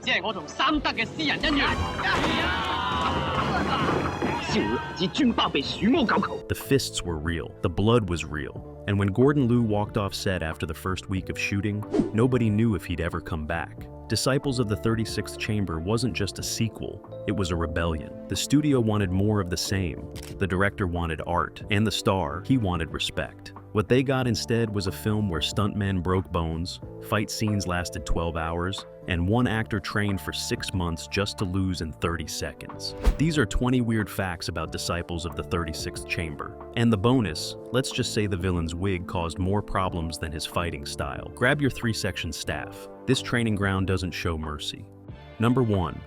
只係我同三德嘅私人恩怨。少林寺專包庇鼠魔狗球。 The fists were real. The blood was real. And when Gordon Liu walked off set after the first week of shooting, nobody knew if he'd ever come back. Disciples of the 36th Chamber wasn't just a sequel, it was a rebellion. The studio wanted more of the same. The director wanted art, and the star, he wanted respect. What they got instead was a film where stuntmen broke bones, fight scenes lasted 12 hours, and one actor trained for 6 months just to lose in 30 seconds. These are 20 weird facts about Disciples of the 36th Chamber. And the bonus, let's just say the villain's wig caused more problems than his fighting style. Grab your 3-section staff. This training ground doesn't show mercy. Number 1.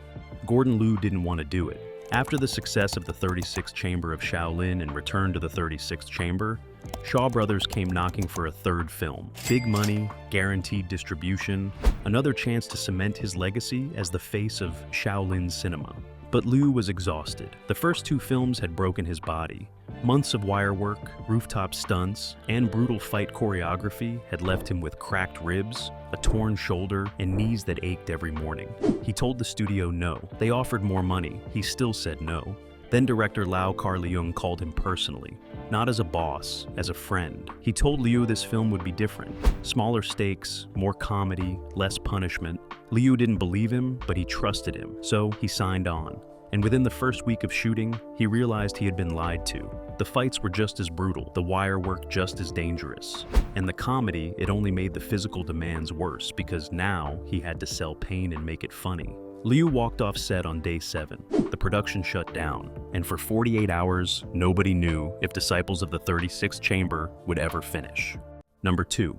Gordon Liu didn't want to do it. After the success of the 36th Chamber of Shaolin and Return to the 36th Chamber, Shaw Brothers came knocking for a third film. Big money, guaranteed distribution, another chance to cement his legacy as the face of Shaolin cinema. But Liu was exhausted. The first 2 films had broken his body. Months of wire work, rooftop stunts, and brutal fight choreography had left him with cracked ribs, a torn shoulder, and knees that ached every morning. He told the studio no. They offered more money. He still said no. Then director Kar-leung called him personally, not as a boss, as a friend. He told Liu this film would be different. Smaller stakes, more comedy, less punishment. Liu didn't believe him, but he trusted him, so he signed on. And within the first week of shooting, he realized he had been lied to. The fights were just as brutal, the wire work just as dangerous. And the comedy, it only made the physical demands worse because now he had to sell pain and make it funny. Liu walked off set on day 7. The production shut down, and for 48 hours, nobody knew if Disciples of the 36th Chamber would ever finish. Number 2.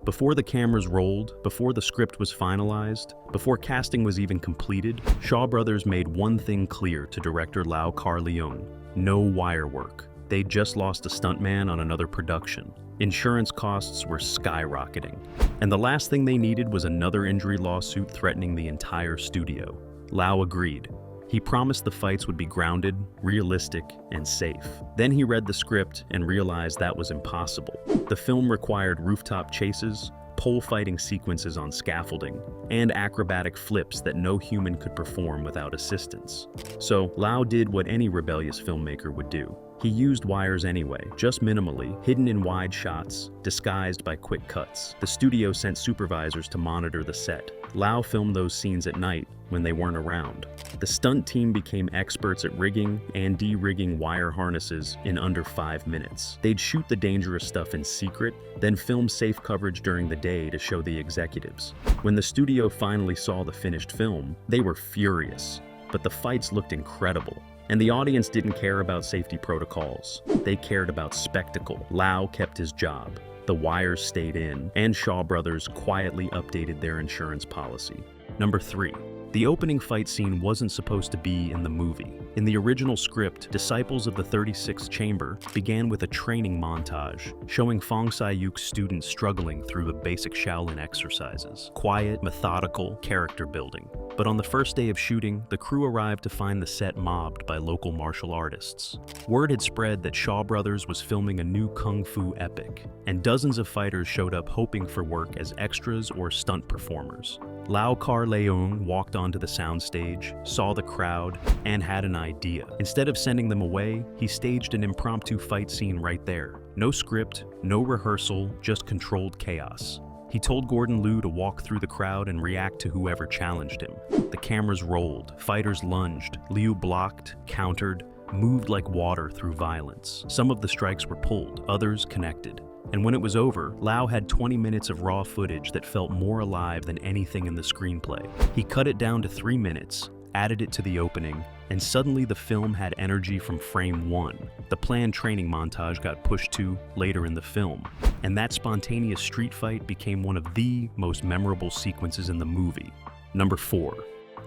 Before the cameras rolled, before the script was finalized, before casting was even completed, Shaw Brothers made one thing clear to director Kar-leung: no wire work. They'd just lost a stuntman on another production. Insurance costs were skyrocketing. And the last thing they needed was another injury lawsuit threatening the entire studio. Lau agreed. He promised the fights would be grounded, realistic, and safe. Then he read the script and realized that was impossible. The film required rooftop chases, pole fighting sequences on scaffolding, and acrobatic flips that no human could perform without assistance. So Lau did what any rebellious filmmaker would do. He used wires anyway, just minimally, hidden in wide shots, disguised by quick cuts. The studio sent supervisors to monitor the set. Lau filmed those scenes at night when they weren't around. The stunt team became experts at rigging and de-rigging wire harnesses in under 5 minutes. They'd shoot the dangerous stuff in secret, then film safe coverage during the day to show the executives. When the studio finally saw the finished film, they were furious. But the fights looked incredible. And the audience didn't care about safety protocols. They cared about spectacle. Lau kept his job. The wires stayed in, and Shaw Brothers quietly updated their insurance policy. Number 3. The opening fight scene wasn't supposed to be in the movie. In the original script, Disciples of the 36th Chamber began with a training montage, showing Fong Sai-yuk's students struggling through the basic Shaolin exercises. Quiet, methodical, character building. But on the first day of shooting, the crew arrived to find the set mobbed by local martial artists. Word had spread that Shaw Brothers was filming a new kung fu epic, and dozens of fighters showed up hoping for work as extras or stunt performers. Kar-leung walked onto the soundstage, saw the crowd, and had an idea. Instead of sending them away, he staged an impromptu fight scene right there. No script, no rehearsal, just controlled chaos. He told Gordon Liu to walk through the crowd and react to whoever challenged him. The cameras rolled, fighters lunged, Liu blocked, countered, moved like water through violence. Some of the strikes were pulled, others connected. And when it was over, Lau had 20 minutes of raw footage that felt more alive than anything in the screenplay. He cut it down to 3 minutes, added it to the opening, and suddenly the film had energy from frame 1. The planned training montage got pushed to later in the film, and that spontaneous street fight became one of the most memorable sequences in the movie. Number 4.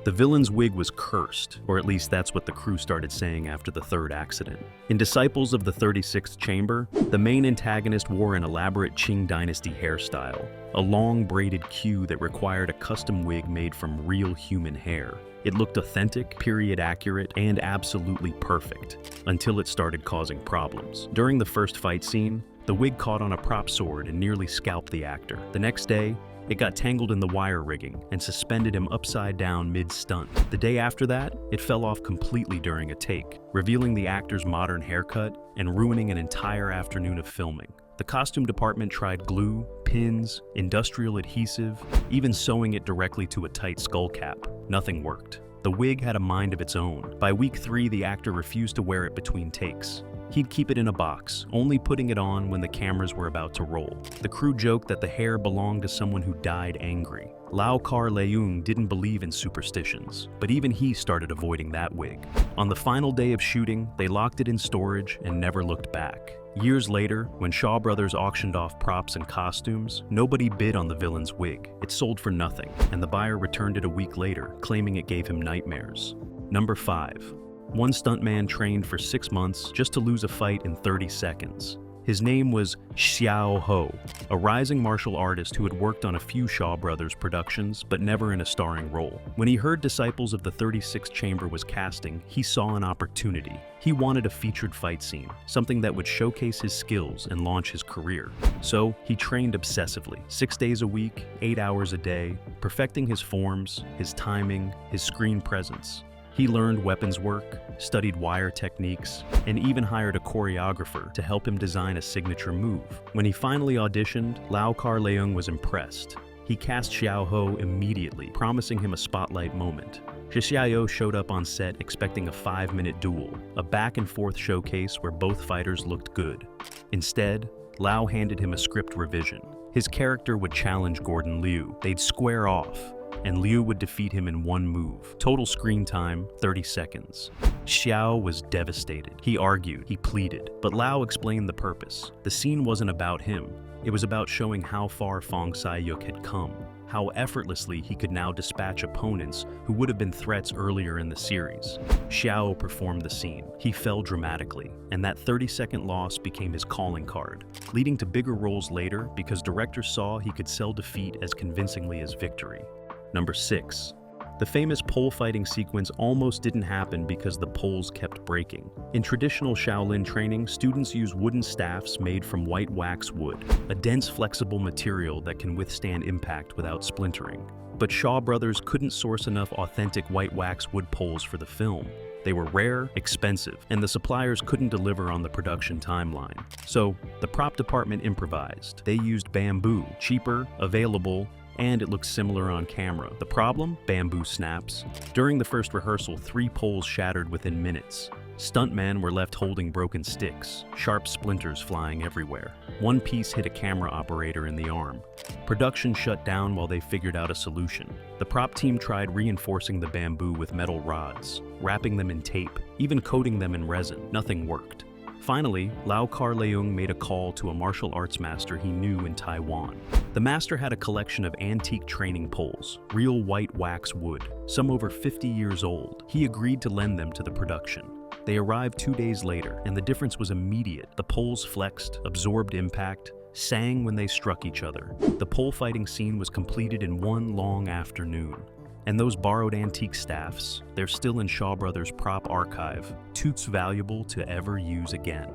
The villain's wig was cursed, or at least that's what the crew started saying after the third accident. In Disciples of the 36th Chamber, the main antagonist wore an elaborate Qing Dynasty hairstyle, a long braided queue that required a custom wig made from real human hair. It looked authentic, period accurate, and absolutely perfect, until it started causing problems. During the first fight scene, the wig caught on a prop sword and nearly scalped the actor. The next day, It got tangled in the wire rigging and suspended him upside down mid-stunt. The day after that, it fell off completely during a take, revealing the actor's modern haircut and ruining an entire afternoon of filming. The costume department tried glue, pins, industrial adhesive, even sewing it directly to a tight skull cap. Nothing worked. The wig had a mind of its own. By week 3, the actor refused to wear it between takes. He'd keep it in a box, only putting it on when the cameras were about to roll. The crew joked that the hair belonged to someone who died angry. Kar-leung didn't believe in superstitions, but even he started avoiding that wig. On the final day of shooting, they locked it in storage and never looked back. Years later, when Shaw Brothers auctioned off props and costumes, nobody bid on the villain's wig. It sold for nothing, and the buyer returned it a week later, claiming it gave him nightmares. Number 5. One stuntman trained for 6 months just to lose a fight in 30 seconds. His name was Xiao Ho, a rising martial artist who had worked on a few Shaw Brothers productions, but never in a starring role. When he heard Disciples of the 36th Chamber was casting, he saw an opportunity. He wanted a featured fight scene, something that would showcase his skills and launch his career. So he trained obsessively, 6 days a week, 8 hours a day, perfecting his forms, his timing, his screen presence. He learned weapons work, studied wire techniques, and even hired a choreographer to help him design a signature move. When he finally auditioned, Kar-leung was impressed. He cast Xiao Ho immediately, promising him a spotlight moment. Xiao showed up on set expecting a 5-minute duel, a back-and-forth showcase where both fighters looked good. Instead, Lau handed him a script revision. His character would challenge Gordon Liu. They'd square off, and Liu would defeat him in one move. Total screen time, 30 seconds. Xiao was devastated. He argued, he pleaded, but Lau explained the purpose. The scene wasn't about him. It was about showing how far Fong Sai-yuk had come, how effortlessly he could now dispatch opponents who would have been threats earlier in the series. Xiao performed the scene. He fell dramatically, and that 30-second loss became his calling card, leading to bigger roles later because directors saw he could sell defeat as convincingly as victory. Number 6. The famous pole fighting sequence almost didn't happen because the poles kept breaking. In traditional Shaolin training, students use wooden staffs made from white wax wood, a dense, flexible material that can withstand impact without splintering. But Shaw Brothers couldn't source enough authentic white wax wood poles for the film. They were rare, expensive, and the suppliers couldn't deliver on the production timeline. So, the prop department improvised. They used bamboo, cheaper, available, and it looks similar on camera. The problem? Bamboo snaps. During the first rehearsal, 3 poles shattered within minutes. Stuntmen were left holding broken sticks, sharp splinters flying everywhere. One piece hit a camera operator in the arm. Production shut down while they figured out a solution. The prop team tried reinforcing the bamboo with metal rods, wrapping them in tape, even coating them in resin. Nothing worked. Finally, Kar-leung made a call to a martial arts master he knew in Taiwan. The master had a collection of antique training poles, real white wax wood, some over 50 years old. He agreed to lend them to the production. They arrived 2 days later, and the difference was immediate. The poles flexed, absorbed impact, sang when they struck each other. The pole fighting scene was completed in one long afternoon. And those borrowed antique staffs, they're still in Shaw Brothers' prop archive, too valuable to ever use again.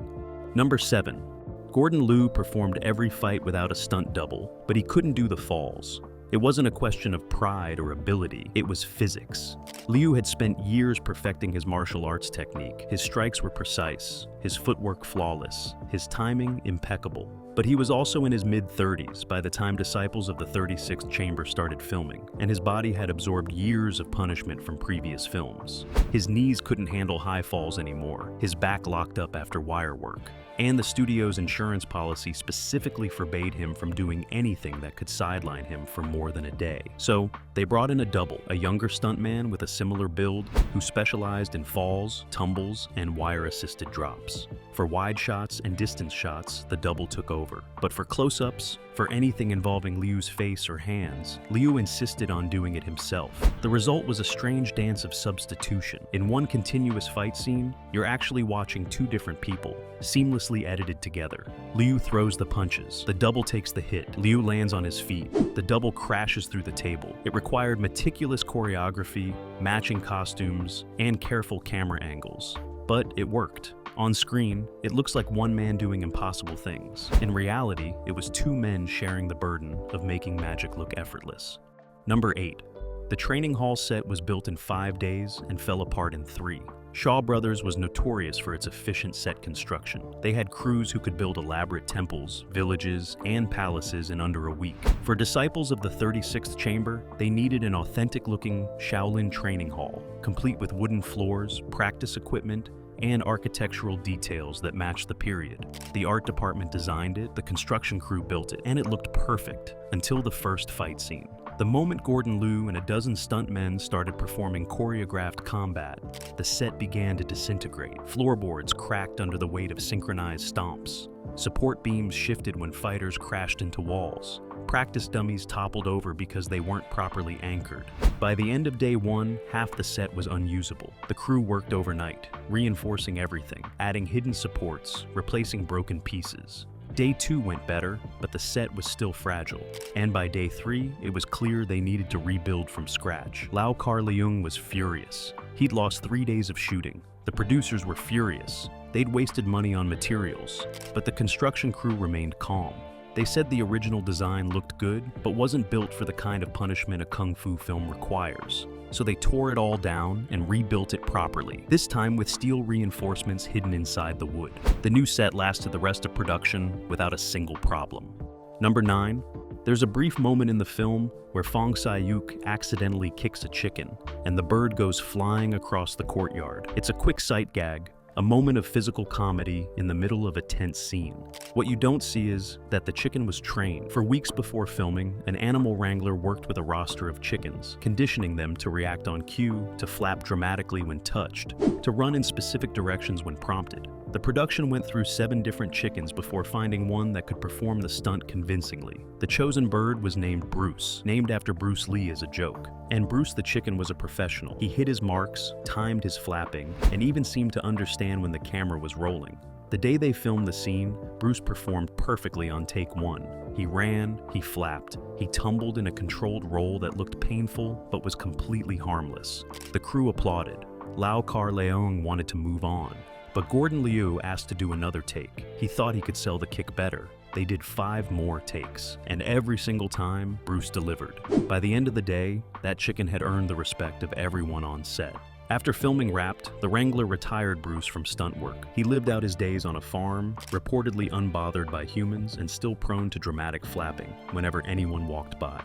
Number 7. Gordon Liu performed every fight without a stunt double, but he couldn't do the falls. It wasn't a question of pride or ability, it was physics. Liu had spent years perfecting his martial arts technique. His strikes were precise, his footwork flawless, his timing impeccable. But he was also in his mid-30s by the time Disciples of the 36th Chamber started filming, and his body had absorbed years of punishment from previous films. His knees couldn't handle high falls anymore, his back locked up after wire work, and the studio's insurance policy specifically forbade him from doing anything that could sideline him for more than a day. So, they brought in a double, a younger stuntman with a similar build who specialized in falls, tumbles, and wire-assisted drops. For wide shots and distance shots, the double took over. But for close-ups, for anything involving Liu's face or hands, Liu insisted on doing it himself. The result was a strange dance of substitution. In one continuous fight scene, you're actually watching 2 different people, seamlessly edited together. Liu throws the punches, the double takes the hit, Liu lands on his feet, the double crashes through the table. It required meticulous choreography, matching costumes, and careful camera angles. But it worked. On screen, it looks like one man doing impossible things. In reality, it was two men sharing the burden of making magic look effortless. Number 8. The training hall set was built in 5 days and fell apart in 3. Shaw Brothers was notorious for its efficient set construction. They had crews who could build elaborate temples, villages, and palaces in under a week. For disciples of the 36th chamber, they needed an authentic-looking Shaolin training hall, complete with wooden floors, practice equipment, and architectural details that matched the period. The art department designed it, the construction crew built it, and it looked perfect until the first fight scene. The moment Gordon Liu and a dozen stuntmen started performing choreographed combat, the set began to disintegrate. Floorboards cracked under the weight of synchronized stomps. Support beams shifted when fighters crashed into walls. Practice dummies toppled over because they weren't properly anchored. By the end of day 1, half the set was unusable. The crew worked overnight, reinforcing everything, adding hidden supports, replacing broken pieces. Day 2 went better, but the set was still fragile. And by day 3, it was clear they needed to rebuild from scratch. Kar-leung was furious. He'd lost 3 days of shooting. The producers were furious. They'd wasted money on materials, but the construction crew remained calm. They said the original design looked good, but wasn't built for the kind of punishment a kung fu film requires. So they tore it all down and rebuilt it properly, this time with steel reinforcements hidden inside the wood. The new set lasted the rest of production without a single problem. Number 9. There's a brief moment in the film where Fong Sai-yuk accidentally kicks a chicken, and the bird goes flying across the courtyard. It's a quick sight gag, a moment of physical comedy in the middle of a tense scene. What you don't see is that the chicken was trained. For weeks before filming, an animal wrangler worked with a roster of chickens, conditioning them to react on cue, to flap dramatically when touched, to run in specific directions when prompted. The production went through 7 different chickens before finding one that could perform the stunt convincingly. The chosen bird was named Bruce, named after Bruce Lee as a joke. And Bruce the chicken was a professional. He hit his marks, timed his flapping, and even seemed to understand when the camera was rolling. The day they filmed the scene, Bruce performed perfectly on take 1. He ran, he flapped, he tumbled in a controlled roll that looked painful but was completely harmless. The crew applauded. Kar-leung wanted to move on. But Gordon Liu asked to do another take. He thought he could sell the kick better. They did 5 more takes, and every single time, Bruce delivered. By the end of the day, that chicken had earned the respect of everyone on set. After filming wrapped, the Wrangler retired Bruce from stunt work. He lived out his days on a farm, reportedly unbothered by humans and still prone to dramatic flapping whenever anyone walked by.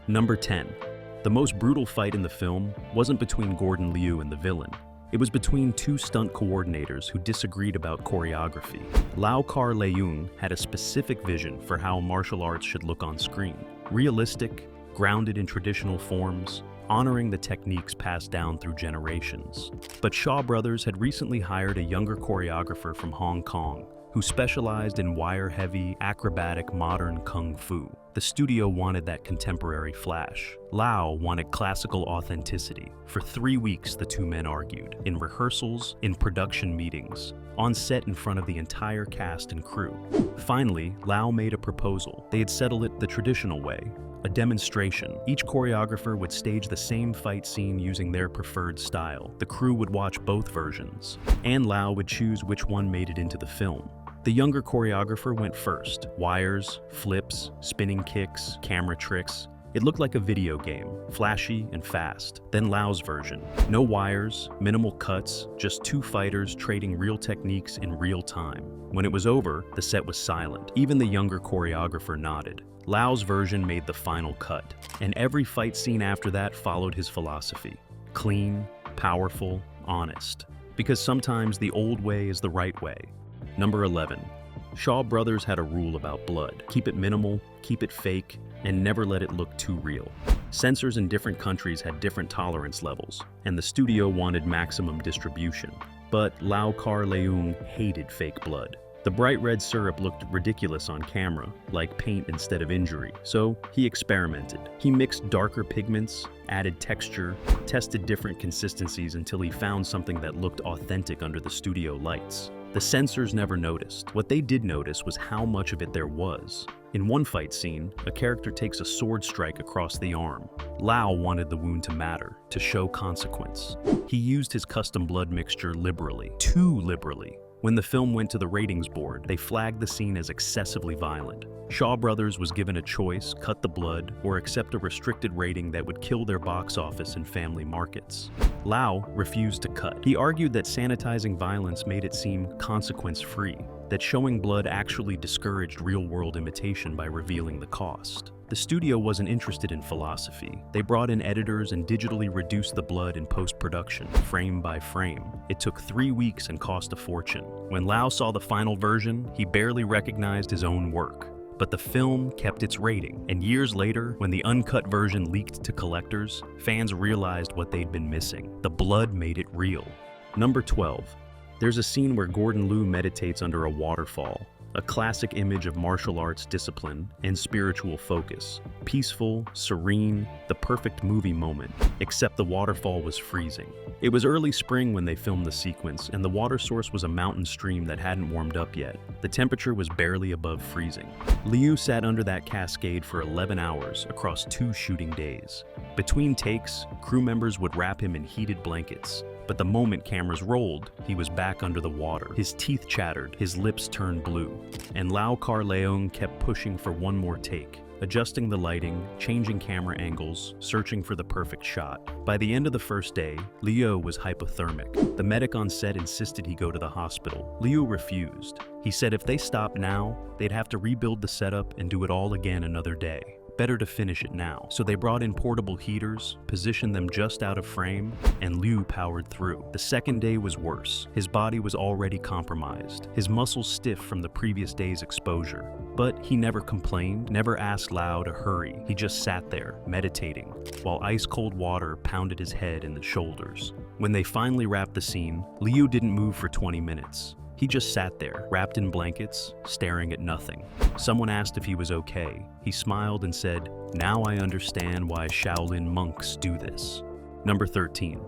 Number 10. The most brutal fight in the film wasn't between Gordon Liu and the villain. It was between 2 stunt coordinators who disagreed about choreography. Kar-leung had a specific vision for how martial arts should look on screen. Realistic, grounded in traditional forms, honoring the techniques passed down through generations. But Shaw Brothers had recently hired a younger choreographer from Hong Kong who specialized in wire-heavy, acrobatic, modern kung fu. The studio wanted that contemporary flash. Lau wanted classical authenticity. For 3 weeks, the 2 men argued, in rehearsals, in production meetings, on set in front of the entire cast and crew. Finally, Lau made a proposal. They had settled it the traditional way, a demonstration. Each choreographer would stage the same fight scene using their preferred style. The crew would watch both versions, and Lau would choose which one made it into the film. The younger choreographer went first. Wires, flips, spinning kicks, camera tricks. It looked like a video game, flashy and fast. Then Lau's version. No wires, minimal cuts, just 2 fighters trading real techniques in real time. When it was over, the set was silent. Even the younger choreographer nodded. Lau's version made the final cut, and every fight scene after that followed his philosophy. Clean, powerful, honest. Because sometimes the old way is the right way. Number 11. Shaw Brothers had a rule about blood. Keep it minimal, keep it fake, and never let it look too real. Censors in different countries had different tolerance levels, and the studio wanted maximum distribution. But Kar-leung hated fake blood. The bright red syrup looked ridiculous on camera, like paint instead of injury, so he experimented. He mixed darker pigments, added texture, tested different consistencies until he found something that looked authentic under the studio lights. The censors never noticed. What they did notice was how much of it there was. In one fight scene, a character takes a sword strike across the arm. Lau wanted the wound to matter, to show consequence. He used his custom blood mixture liberally, too liberally. When the film went to the ratings board, they flagged the scene as excessively violent. Shaw Brothers was given a choice: cut the blood or accept a restricted rating that would kill their box office and family markets. Lau refused to cut. He argued that sanitizing violence made it seem consequence-free, that showing blood actually discouraged real-world imitation by revealing the cost. The studio wasn't interested in philosophy. They brought in editors and digitally reduced the blood in post-production, frame by frame. It took 3 weeks and cost a fortune. When Lau saw the final version, he barely recognized his own work. But the film kept its rating, and years later, when the uncut version leaked to collectors, fans realized what they'd been missing. The blood made it real. Number 12. There's a scene where Gordon Liu meditates under a waterfall, a classic image of martial arts discipline and spiritual focus. Peaceful, serene, the perfect movie moment, except the waterfall was freezing. It was early spring when they filmed the sequence, and the water source was a mountain stream that hadn't warmed up yet. The temperature was barely above freezing. Liu sat under that cascade for 11 hours across 2 shooting days. Between takes, crew members would wrap him in heated blankets. But the moment cameras rolled, he was back under the water. His teeth chattered, his lips turned blue. And Kar-leung kept pushing for one more take, adjusting the lighting, changing camera angles, searching for the perfect shot. By the end of the first day, Liu was hypothermic. The medic on set insisted he go to the hospital. Liu refused. He said if they stopped now, they'd have to rebuild the setup and do it all again another day. Better to finish it now. So they brought in portable heaters, positioned them just out of frame, and Liu powered through. The second day was worse. His body was already compromised, his muscles stiff from the previous day's exposure. But he never complained, never asked Lau to hurry. He just sat there, meditating, while ice-cold water pounded his head and the shoulders. When they finally wrapped the scene, Liu didn't move for 20 minutes. He just sat there, wrapped in blankets, staring at nothing. Someone asked if he was okay. He smiled and said, "Now I understand why Shaolin monks do this." Number 13.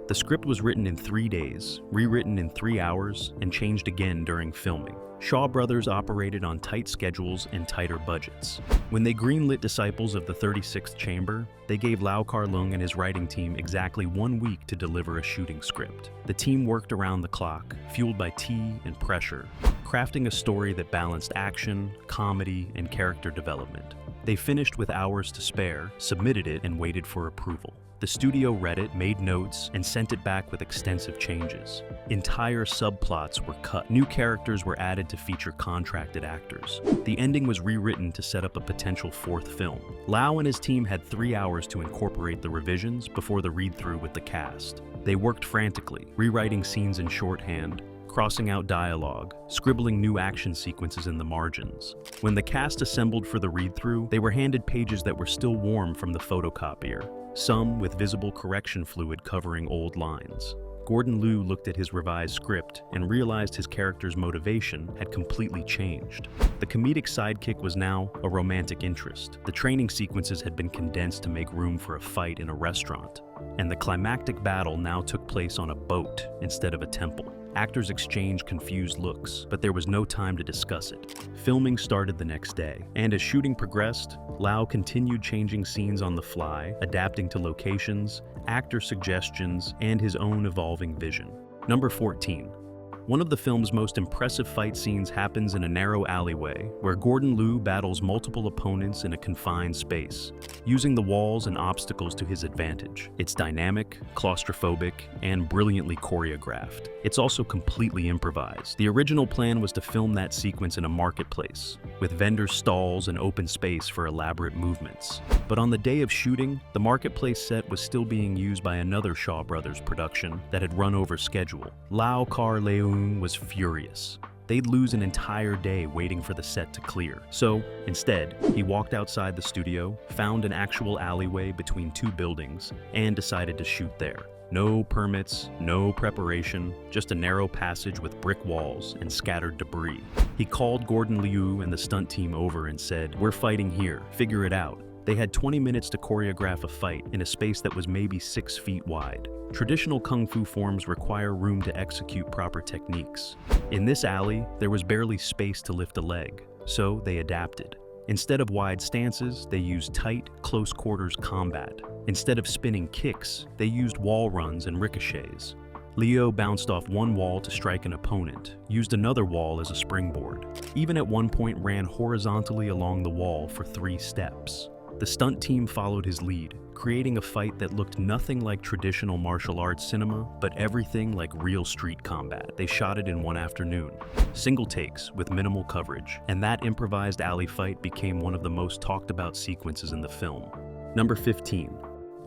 The script was written in 3 days, rewritten in 3 hours, and changed again during filming. Shaw Brothers operated on tight schedules and tighter budgets. When they greenlit Disciples of the 36th Chamber, they gave Kar-leung and his writing team exactly 1 week to deliver a shooting script. The team worked around the clock, fueled by tea and pressure, crafting a story that balanced action, comedy, and character development. They finished with hours to spare, submitted it, and waited for approval. The studio read it, made notes, and sent it back with extensive changes. Entire subplots were cut. New characters were added to feature contracted actors. The ending was rewritten to set up a potential 4th film. Lau and his team had 3 hours to incorporate the revisions before the read-through with the cast. They worked frantically, rewriting scenes in shorthand, crossing out dialogue, scribbling new action sequences in the margins. When the cast assembled for the read-through, they were handed pages that were still warm from the photocopier, some with visible correction fluid covering old lines. Gordon Liu looked at his revised script and realized his character's motivation had completely changed. The comedic sidekick was now a romantic interest. The training sequences had been condensed to make room for a fight in a restaurant, and the climactic battle now took place on a boat instead of a temple. Actors exchanged confused looks, but there was no time to discuss it. Filming started the next day, and as shooting progressed, Lau continued changing scenes on the fly, adapting to locations, actor suggestions, and his own evolving vision. Number 14. One of the film's most impressive fight scenes happens in a narrow alleyway where Gordon Liu battles multiple opponents in a confined space, using the walls and obstacles to his advantage. It's dynamic, claustrophobic, and brilliantly choreographed. It's also completely improvised. The original plan was to film that sequence in a marketplace, with vendor stalls and open space for elaborate movements. But on the day of shooting, the marketplace set was still being used by another Shaw Brothers production that had run over schedule. Kar-leung was furious. They'd lose an entire day waiting for the set to clear. So, instead, he walked outside the studio, found an actual alleyway between 2 buildings, and decided to shoot there. No permits, no preparation, just a narrow passage with brick walls and scattered debris. He called Gordon Liu and the stunt team over and said, "We're fighting here, figure it out." They had 20 minutes to choreograph a fight in a space that was maybe 6 feet wide. Traditional kung fu forms require room to execute proper techniques. In this alley, there was barely space to lift a leg, so they adapted. Instead of wide stances, they used tight, close-quarters combat. Instead of spinning kicks, they used wall runs and ricochets. Liu bounced off one wall to strike an opponent, used another wall as a springboard, even at one point ran horizontally along the wall for 3 steps. The stunt team followed his lead, creating a fight that looked nothing like traditional martial arts cinema, but everything like real street combat. They shot it in one afternoon. Single takes with minimal coverage, and that improvised alley fight became one of the most talked about sequences in the film. Number 15.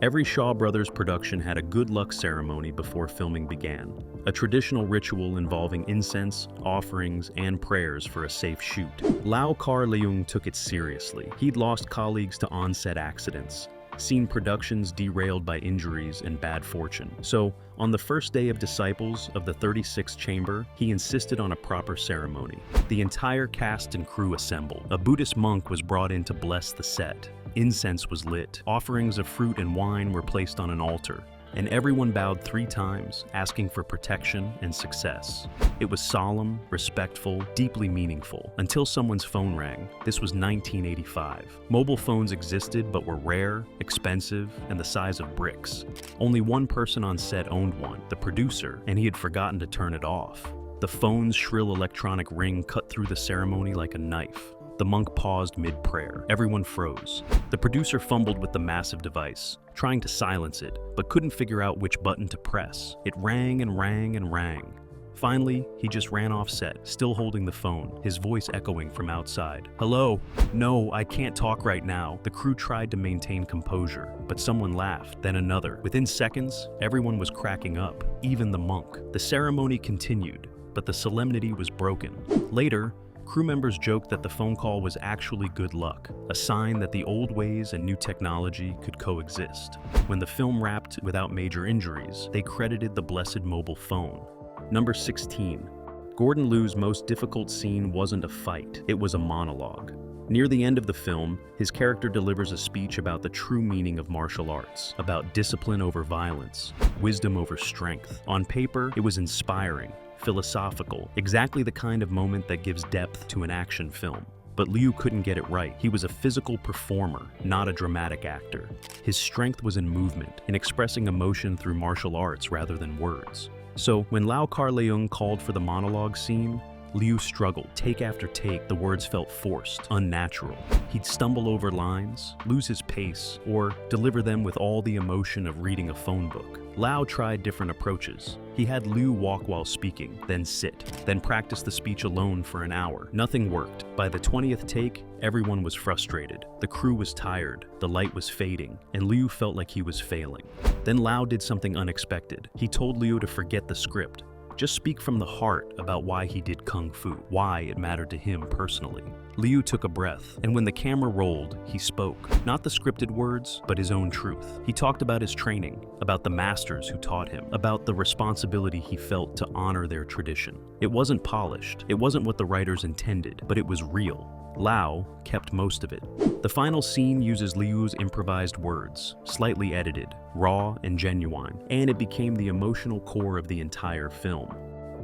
Every Shaw Brothers production had a good luck ceremony before filming began, a traditional ritual involving incense, offerings, and prayers for a safe shoot. Kar-leung took it seriously. He'd lost colleagues to on-set accidents, seen productions derailed by injuries and bad fortune. So, on the first day of Disciples of the 36th Chamber, he insisted on a proper ceremony. The entire cast and crew assembled. A Buddhist monk was brought in to bless the set. Incense was lit. Offerings of fruit and wine were placed on an altar, and everyone bowed 3 times, asking for protection and success. It was solemn, respectful, deeply meaningful, until someone's phone rang. This was 1985. Mobile phones existed but were rare, expensive, and the size of bricks. Only one person on set owned one, the producer, and he had forgotten to turn it off. The phone's shrill electronic ring cut through the ceremony like a knife. The monk paused mid-prayer. Everyone froze. The producer fumbled with the massive device, trying to silence it, but couldn't figure out which button to press. It rang and rang and rang. Finally, he just ran off set, still holding the phone, his voice echoing from outside. "Hello? No, I can't talk right now." The crew tried to maintain composure, but someone laughed, then another. Within seconds, everyone was cracking up, even the monk. The ceremony continued, but the solemnity was broken. Later, crew members joked that the phone call was actually good luck, a sign that the old ways and new technology could coexist. When the film wrapped without major injuries, they credited the blessed mobile phone. Number 16. Gordon Liu's most difficult scene wasn't a fight, it was a monologue. Near the end of the film, his character delivers a speech about the true meaning of martial arts, about discipline over violence, wisdom over strength. On paper, it was inspiring, philosophical, exactly the kind of moment that gives depth to an action film. But Liu couldn't get it right. He was a physical performer, not a dramatic actor. His strength was in movement, in expressing emotion through martial arts rather than words. So, when Kar-leung called for the monologue scene, Liu struggled. Take after take, the words felt forced, unnatural. He'd stumble over lines, lose his pace, or deliver them with all the emotion of reading a phone book. Liu tried different approaches. He had Liu walk while speaking, then sit, then practice the speech alone for an hour. Nothing worked. By the 20th take, everyone was frustrated. The crew was tired, the light was fading, and Liu felt like he was failing. Then Liu did something unexpected. He told Liu to forget the script. Just speak from the heart about why he did Kung Fu, why it mattered to him personally. Liu took a breath, and when the camera rolled, he spoke. Not the scripted words, but his own truth. He talked about his training, about the masters who taught him, about the responsibility he felt to honor their tradition. It wasn't polished, it wasn't what the writers intended, but it was real. Liu kept most of it. The final scene uses Liu's improvised words, slightly edited, raw and genuine, and it became the emotional core of the entire film.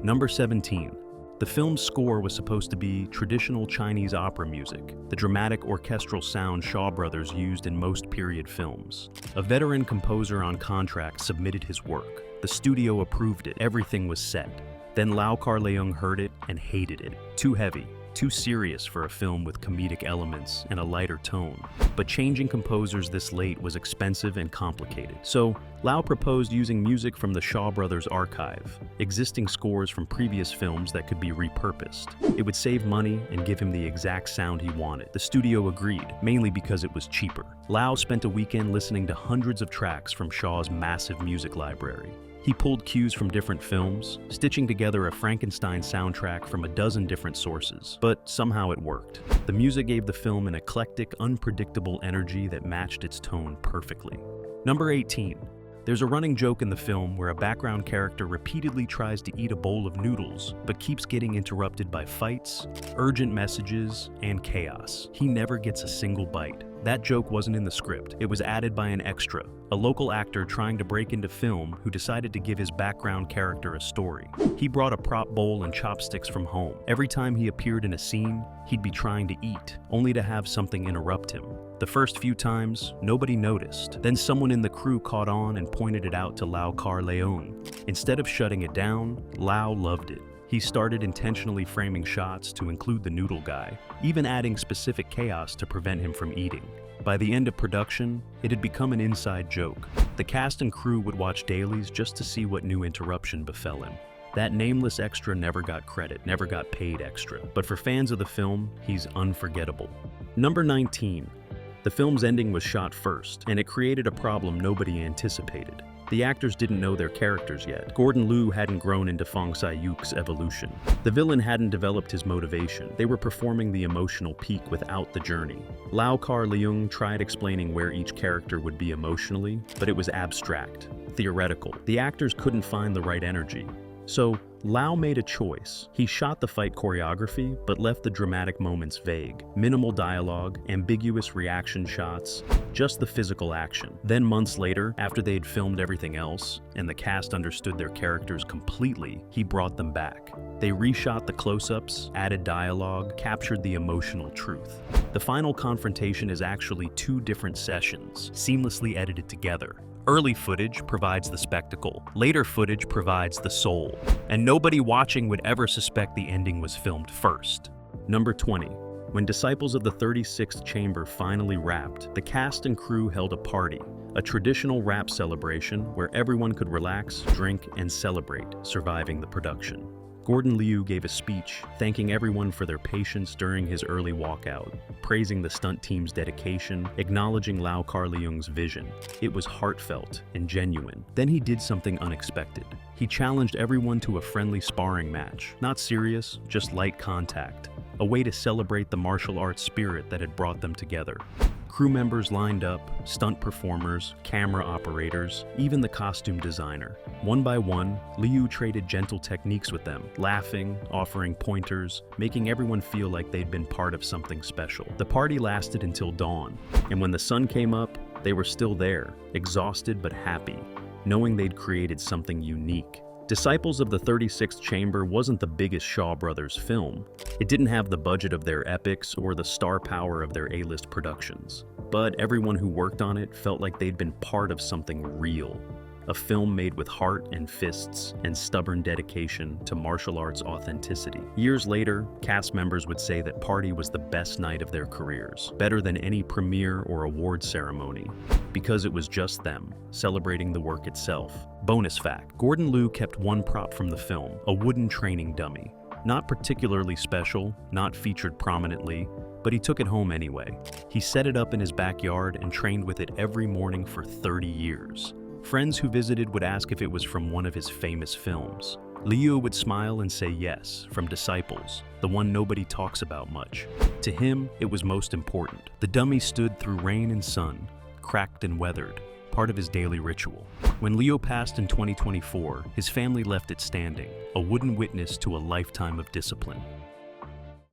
Number 17. The film's score was supposed to be traditional Chinese opera music, the dramatic orchestral sound Shaw Brothers used in most period films. A veteran composer on contract submitted his work. The studio approved it. Everything was set. Then Kar-leung heard it and hated it. Too heavy. Too serious for a film with comedic elements and a lighter tone. But changing composers this late was expensive and complicated. So, Liu proposed using music from the Shaw Brothers archive, existing scores from previous films that could be repurposed. It would save money and give him the exact sound he wanted. The studio agreed, mainly because it was cheaper. Liu spent a weekend listening to hundreds of tracks from Shaw's massive music library. He pulled cues from different films, stitching together a Frankenstein soundtrack from a dozen different sources, but somehow it worked. The music gave the film an eclectic, unpredictable energy that matched its tone perfectly. Number 18. There's a running joke in the film where a background character repeatedly tries to eat a bowl of noodles, but keeps getting interrupted by fights, urgent messages, and chaos. He never gets a single bite. That joke wasn't in the script. It was added by an extra, a local actor trying to break into film who decided to give his background character a story. He brought a prop bowl and chopsticks from home. Every time he appeared in a scene, he'd be trying to eat, only to have something interrupt him. The first few times, nobody noticed. Then someone in the crew caught on and pointed it out to Kar-leung. Instead of shutting it down, Lau loved it. He started intentionally framing shots to include the noodle guy, even adding specific chaos to prevent him from eating. By the end of production, it had become an inside joke. The cast and crew would watch dailies just to see what new interruption befell him. That nameless extra never got credit, never got paid extra. But for fans of the film, he's unforgettable. Number 19. The film's ending was shot first, and it created a problem nobody anticipated. The actors didn't know their characters yet. Gordon Liu hadn't grown into Fong Sai-yuk's evolution. The villain hadn't developed his motivation. They were performing the emotional peak without the journey. Kar-leung tried explaining where each character would be emotionally, but it was abstract, theoretical. The actors couldn't find the right energy. So, Lau made a choice. He shot the fight choreography, but left the dramatic moments vague. Minimal dialogue, ambiguous reaction shots, just the physical action. Then months later, after they'd filmed everything else, and the cast understood their characters completely, he brought them back. They reshot the close-ups, added dialogue, captured the emotional truth. The final confrontation is actually 2 different sessions, seamlessly edited together. Early footage provides the spectacle. Later footage provides the soul. And nobody watching would ever suspect the ending was filmed first. Number 20. When Disciples of the 36th Chamber finally wrapped, the cast and crew held a party, a traditional rap celebration where everyone could relax, drink, and celebrate surviving the production. Gordon Liu gave a speech thanking everyone for their patience during his early walkout, praising the stunt team's dedication, acknowledging Kar-leung's vision. It was heartfelt and genuine. Then he did something unexpected. He challenged everyone to a friendly sparring match. Not serious, just light contact. A way to celebrate the martial arts spirit that had brought them together. Crew members lined up, stunt performers, camera operators, even the costume designer. One by one, Liu traded gentle techniques with them, laughing, offering pointers, making everyone feel like they'd been part of something special. The party lasted until dawn, and when the sun came up, they were still there, exhausted but happy, knowing they'd created something unique. Disciples of the 36th Chamber wasn't the biggest Shaw Brothers film. It didn't have the budget of their epics or the star power of their A-list productions. But everyone who worked on it felt like they'd been part of something real. A film made with heart and fists and stubborn dedication to martial arts authenticity. Years later, cast members would say that Party was the best night of their careers, better than any premiere or award ceremony, because it was just them, celebrating the work itself. Bonus fact, Gordon Liu kept one prop from the film, a wooden training dummy. Not particularly special, not featured prominently, but he took it home anyway. He set it up in his backyard and trained with it every morning for 30 years. Friends who visited would ask if it was from one of his famous films. Liu would smile and say yes, from Disciples, the one nobody talks about much. To him, it was most important. The dummy stood through rain and sun, cracked and weathered, part of his daily ritual. When Liu passed in 2024, his family left it standing, a wooden witness to a lifetime of discipline.